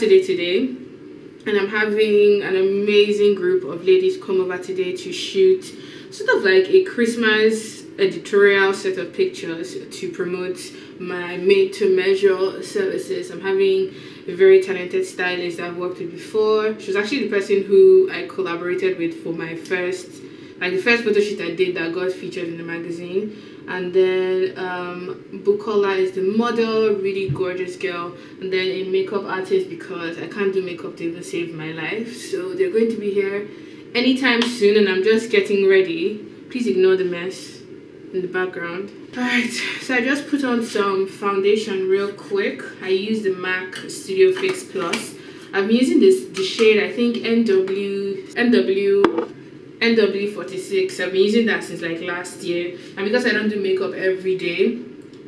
Saturday today, and I'm having an amazing group of ladies come over today to shoot sort of like a Christmas editorial set of pictures to promote my made to measure services. I'm having a very talented stylist that I've worked with before. She was actually the person who I collaborated with for my first, like the first photo shoot I did that got featured in the magazine. And then Bukola is the model, really gorgeous girl. And then a makeup artist, because I can't do makeup to even save my life. So they're going to be here anytime soon, and I'm just getting ready. Please ignore the mess in the background. Alright, so I just put on some foundation real quick. I use the MAC Studio Fix Plus. I'm using the shade, I think NW46. I've been using that since like last year, and because I don't do makeup every day,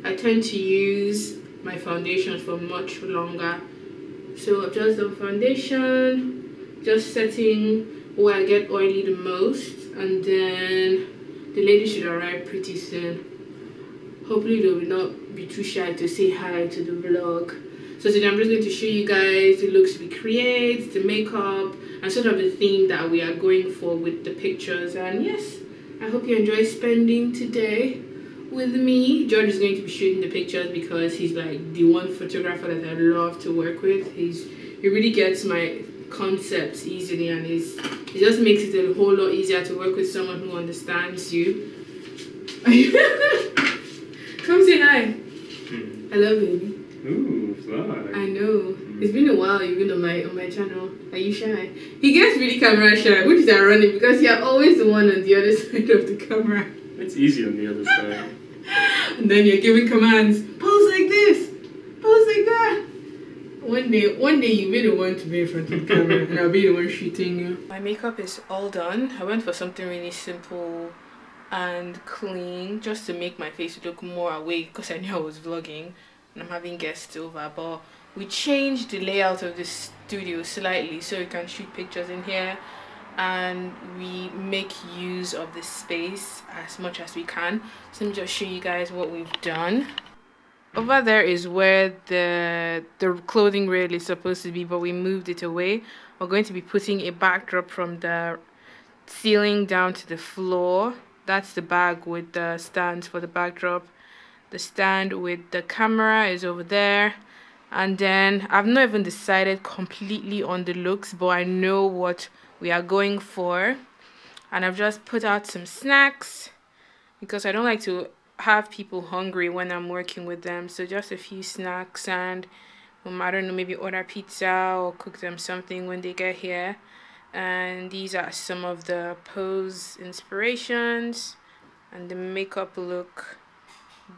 I tend to use my foundation for much longer. So I've just done foundation, just setting where I get oily the most, and then the lady should arrive pretty soon. Hopefully they will not be too shy to say hi to the vlog. So today I'm just going to show you guys the looks we create, the makeup, and sort of the theme that we are going for with the pictures. And yes, I hope you enjoy spending today with me. George is going to be shooting the pictures because he's like the one photographer that I love to work with. He really gets my concepts easily, and it just makes it a whole lot easier to work with someone who understands you. Come say hi. Hello, baby. Ooh, vlog. I know. It's been a while you've been on my channel. Are you shy? He gets really camera shy, which is ironic because you're always the one on the other side of the camera. It's easy on the other side. And then you're giving commands. Pose like this. Pose like that. One day you'll be the one to be in front of the camera and I'll be the one shooting you. My makeup is all done. I went for something really simple and clean just to make my face look more awake because I knew I was vlogging and I'm having guests over, but we changed the layout of the studio slightly so you can shoot pictures in here, and we make use of this space as much as we can. So let me just show you guys what we've done. Over there is where the clothing rail is supposed to be, but we moved it away. We're going to be putting a backdrop from the ceiling down to the floor. That's the bag with the stands for the backdrop. The stand with the camera is over there. And then I've not even decided completely on the looks, but I know what we are going for. And I've just put out some snacks because I don't like to have people hungry when I'm working with them. So just a few snacks, and I don't know, maybe order pizza or cook them something when they get here. And these are some of the pose inspirations and the makeup look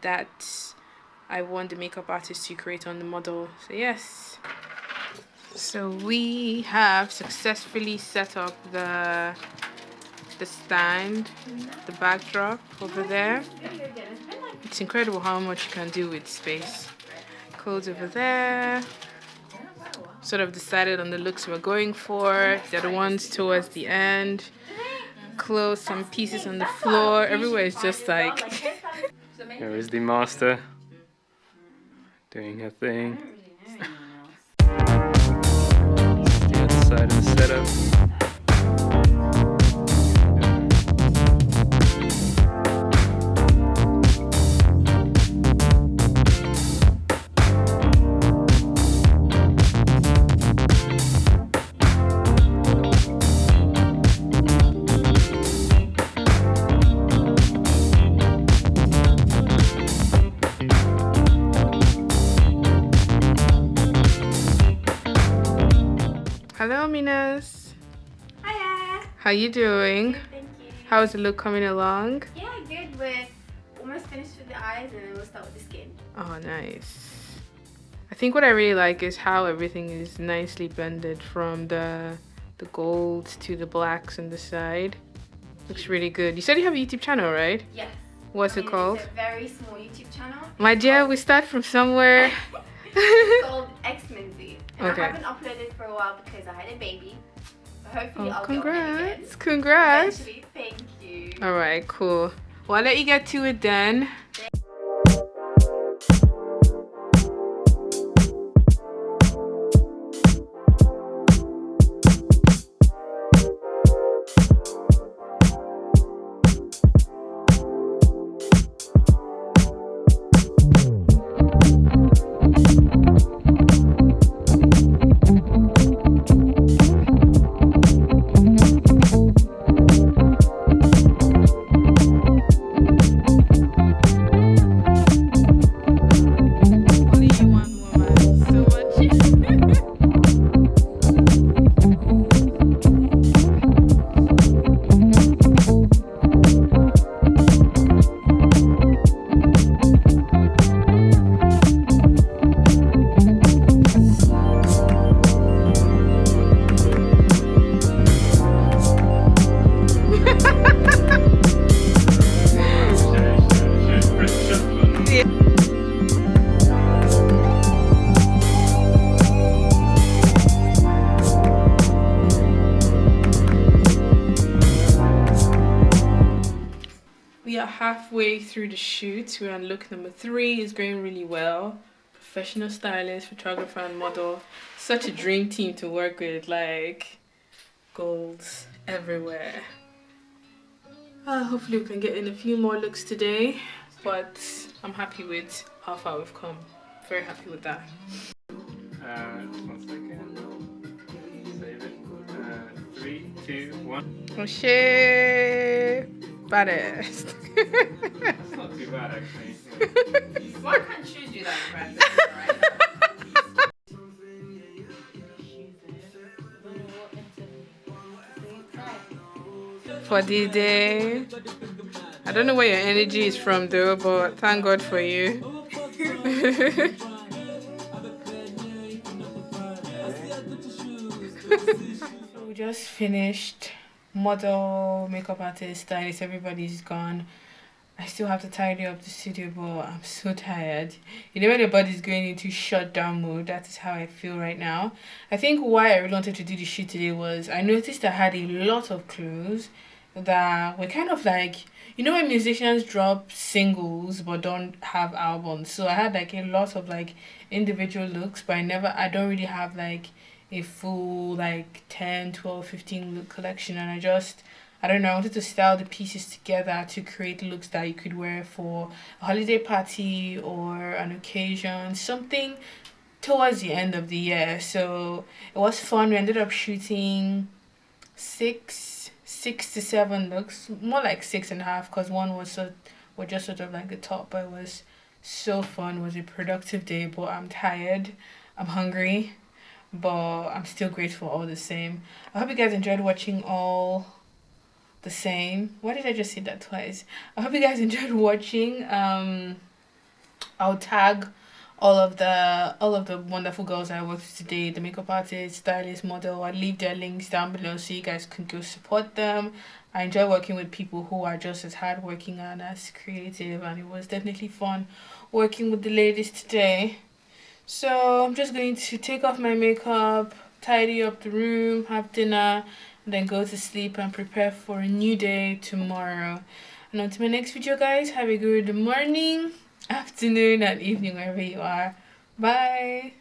that I want the makeup artist to create on the model. So yes, so we have successfully set up the stand, the backdrop over there. It's incredible how much you can do with space. Clothes over there. Sort of decided on the looks we're going for. They're the ones towards the end. Clothes, some pieces on the floor. Everywhere is just like... There is the master doing her thing. The other side of the setup. Hello, Minas. Hiya. How you doing? Good, thank you. How's the look coming along? Yeah, good. We're almost finished with the eyes, and then we'll start with the skin. Oh, nice. I think what I really like is how everything is nicely blended from the golds to the blacks on the side. Looks really good. You said you have a YouTube channel, right? Yes. What's it called? It's a very small YouTube channel. My dear, we start from somewhere. It's called X-Minzy. And Okay. I haven't uploaded for a while because I had a baby. But hopefully Oh, I'll get on it again. congrats. Congrats. Eventually, thank you. Alright, cool. Well, I'll let you get to it then. we are halfway through the shoot. We're on look number 3. It's going really well. Professional stylist, photographer, and model. Such a dream team to work with. Like, golds everywhere. Hopefully we can get in a few more looks today, but I'm happy with how far we've come. Very happy with that. 1 second. Save it. 3, 2, 1. Oh shit! Baddest. That's not too bad actually. Why can't you do that, Brad? For the day. I don't know where your energy is from though, but thank God for you. So we just finished. Model, makeup artist, stylist, everybody's gone. I still have to tidy up the studio, but I'm so tired. You know when your body's going into shutdown mode, that is how I feel right now. I think why I really wanted to do the shoot today was I noticed I had a lot of clothes that were kind of like, you know when musicians drop singles but don't have albums. So I had like a lot of like individual looks, but I don't really have like a full like 10, 12, 15 look collection. And I don't know, I wanted to style the pieces together to create looks that you could wear for a holiday party or an occasion, something towards the end of the year. So it was fun. We ended up shooting 6 to 7 looks, more like 6.5, because one was just sort of like the top. But it was so fun. It was a productive day, but I'm tired, I'm hungry, but I'm still grateful all the same. I hope you guys enjoyed watching all the same. Why did I just say that twice? I hope you guys enjoyed watching. I'll tag all of the wonderful girls I worked with today, the makeup artist, stylist, model. I'll leave their links down below so you guys can go support them. I enjoy working with people who are just as hardworking and as creative, and it was definitely fun working with the ladies today. So I'm just going to take off my makeup, tidy up the room, have dinner, and then go to sleep and prepare for a new day tomorrow. And on to my next video, guys. Have a good morning, afternoon, and evening wherever you are. Bye.